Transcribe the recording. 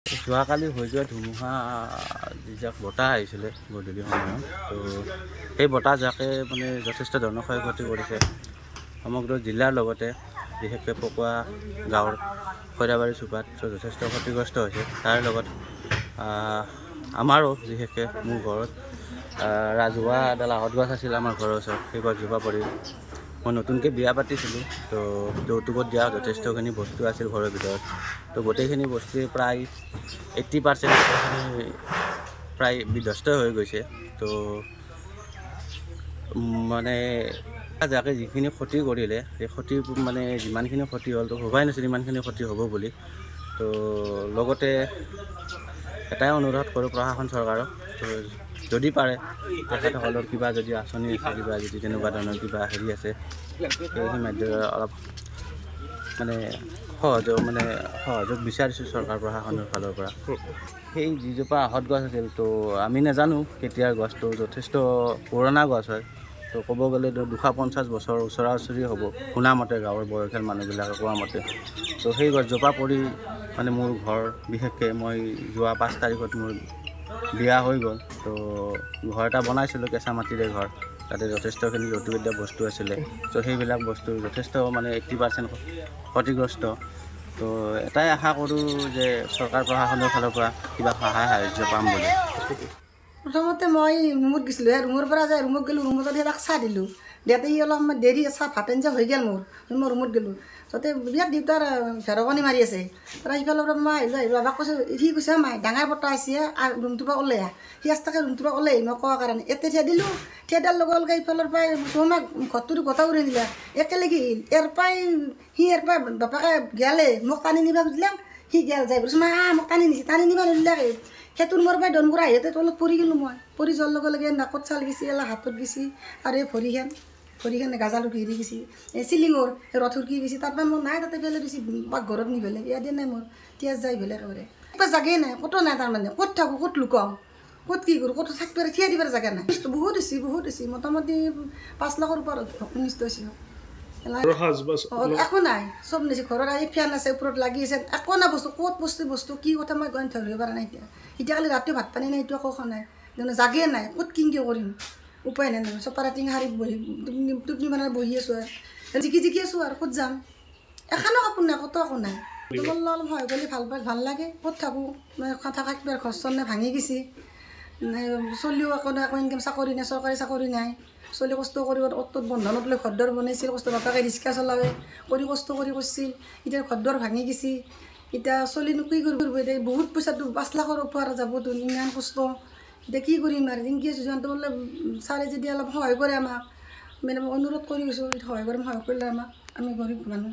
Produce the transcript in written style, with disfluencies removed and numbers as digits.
যোৱাকালি হৈ যোৱা ধুমুহা যিজাক বতাহ আহিছিলে গধূলি সময়ত, তো সেই বতাহজাকে মানে যথেষ্ট ধৰণৰ ক্ষয় ক্ষতি কৰিছে সমগ্ৰ জিলাৰ লগতে বিশেষকৈ পকোৱা গাঁৱৰ খৈৰাবাৰী চুপাত যথেষ্ট ক্ষতিগ্ৰস্ত হৈছে। তাৰ লগত আমাৰো বিশেষকৈ মোৰ ঘৰত ৰাজহুৱা এডাল আহঁত গছ আছিল আমাৰ ঘৰৰ ওচৰত, সেই গছজোপা পৰি মই নতুনকৈ বিয়া পাতিছিলোঁ। তো যৌতুকত দিয়া যথেষ্টখিনি বস্তু আছিল ঘৰৰ ভিতৰত, তো গোটেইখিনি বস্তুৱে প্ৰায় 80% প্ৰায় বিধ্বস্ত হৈ গৈছে। তো মানে যাকে যিখিনি ক্ষতি কৰিলে সেই ক্ষতি মানে যিমানখিনি ক্ষতি হ'ল, তো ভবাই নাছিল ইমানখিনি ক্ষতি হ'ব বুলি। তো লগতে এটাই অনুৰোধ কৰোঁ প্ৰশাসন চৰকাৰক, তো যদি পাৰে তেখেতসকলৰ কিবা যদি আঁচনি আছে, কিবা যদি তেনেকুৱা ধৰণৰ কিবা হেৰি আছে, সেই মাধ্যমে অলপ মানে সহযোগ বিচাৰিছোঁ চৰকাৰ প্ৰশাসনৰ ফালৰ পৰা। সেই যিজোপা আহঁত গছ আছিল, তো আমি নাজানো কেতিয়াৰ গছটো, যথেষ্ট পুৰণা গছ হয়। তো ক'ব গ'লে 250 বছৰ ওচৰা ওচৰি হ'ব শুনামতে, গাঁৱৰ বয়সীয়াল মানুহবিলাকে কোৱা মতে। তো সেই গছজোপা পৰি মানে মোৰ ঘৰ, বিশেষকৈ মই যোৱা 5 তাৰিখত মোৰ বিয়া হৈ গ'ল। তো ঘৰ এটা বনাইছিলোঁ কেঁচা মাটিৰে ঘৰ, তাতে যথেষ্টখিনি যৌতুকত দিয়া বস্তু আছিলে। তো সেইবিলাক বস্তু যথেষ্ট মানে 80% ক্ষতিগ্ৰস্ত। তো এটাই আশা কৰোঁ যে চৰকাৰ প্ৰশাসনৰ ফালৰ পৰা কিবা সহায় সাহায্য পাম বুলি। প্ৰথমতে মই ৰুমত গৈছিলোঁ, ৰুমৰ পৰা যাই ৰুমত গ'লোঁ, ৰুমত যাই তাক চাহ দিলোঁ। দিয়াতে সি অলপ সময় দেৰি চাহ ভাত আঞ্জা হৈ গ'ল মই ৰুমত গ'লোঁ। তাতে বিৰাট দেউতাৰ ঢেৰেকনি মাৰি আছে। তাৰ সিফালৰ পৰা মই আহিলোঁ, বাবাক কৈছোঁ, সি কৈছে মাই ডাঙৰ বতাহ আহিছে ৰুমটোৰ পৰা ওলাই আহ। সি আস্তাকে ৰুমটোৰ পৰা ওলাই আহিল মই কোৱাৰ কাৰণে, এতে থিয়া দিলোঁ, থিয়া দিয়াৰ লগে লগে ইফালৰ পৰাই আমাক ঘৰটোৰ গোটা উৰাই দিলে, একেলগে আহিল। ইয়াৰ পৰাই বাপাকে গেলে মোক টানি নিবা খুজিলাম, সি গেল যাই কৈছোঁ মা মোক টানি নিছে, টানি নিবা নিদিলাকে সেইটোৰ মোৰ পৰাই দনগুৰা আহিতে তলত পৰি গ'লোঁ। মই পৰি যোৱাৰ লগে লগে নাকত চাল গেছি, এলা হাতত গেছি, আৰু এই ভৰিখন গাজাল ঘিৰি গেছি, এই চিলিঙৰ ৰথ উৰকি গেছি। তাৰপৰা মোৰ নাই তাতে পেলাই দিছি পাকঘৰত নি পেলাই, ইয়াতে নাই মোৰ তেজ যাই পেলাই একেবাৰে একবাৰ জাগাই নাই, ক'তো নাই। তাৰমানে ক'ত থাকোঁ, ক'ত লুকাওঁ, ক'ত কি কৰোঁ, ক'ত থাকিব থিয়া দিবৰ জেগা নাই। বহুত হৈছে মোটামুটি 5 লাখৰ ওপৰত অনিষ্ট হৈছে। একো নাই, চব নিছে। ঘৰৰ এই ফেন আছে ওপৰত লাগি আছে, একো নাই বস্তু, ক'ত বস্তু কি কথা মই গণ ধৰিব পৰা নাই। এতিয়া কালি ৰাতিও ভাত পানী নাই, এইটো একো খোৱা নাই, জাগেই নাই, ক'ত কিনকে কৰিম উপায় নাই। চপাৰা টিং শাৰীত বহি টোপনি মানে বহি আছোঁ আৰু জিকি আছোঁ আৰু ক'ত যাম, এখানো কাপোৰ নাই, ক'তো একো নাই। অলপ সহায় কৰিলে ভাল লাগে। ক'ত থাকোঁ থাকিব, ঘৰ চৰ নাই ভাঙি গেছি, চলিও একো ইনকাম চাকৰি নাই, চৰকাৰী চাকৰি নাই। চলি কষ্ট কৰি অ'ত বন্ধনত লৈ ঘৰ দুৱাৰ বনাইছিল, কষ্ট বাপাকে ৰিক্সা চলাৱে কষ্ট কৰিছিল। এতিয়া ঘৰ দুৱাৰ ভাঙি গেছি, এতিয়া চলিনো কি কৰিব, এতিয়া বহুত পইচাটো 5 লাখৰ ওপৰ যাবতো, ইমান কষ্ট। এতিয়া কি কৰিম আৰু এনেকৈ আছোঁ। যিমানটো বোলে ছাৰে যদি অলপ সহায় কৰে আমাক, মানে মই অনুৰোধ কৰি গৈছোঁ, সহায় কৰিলে আমাক, আমি গৰীব মানুহ।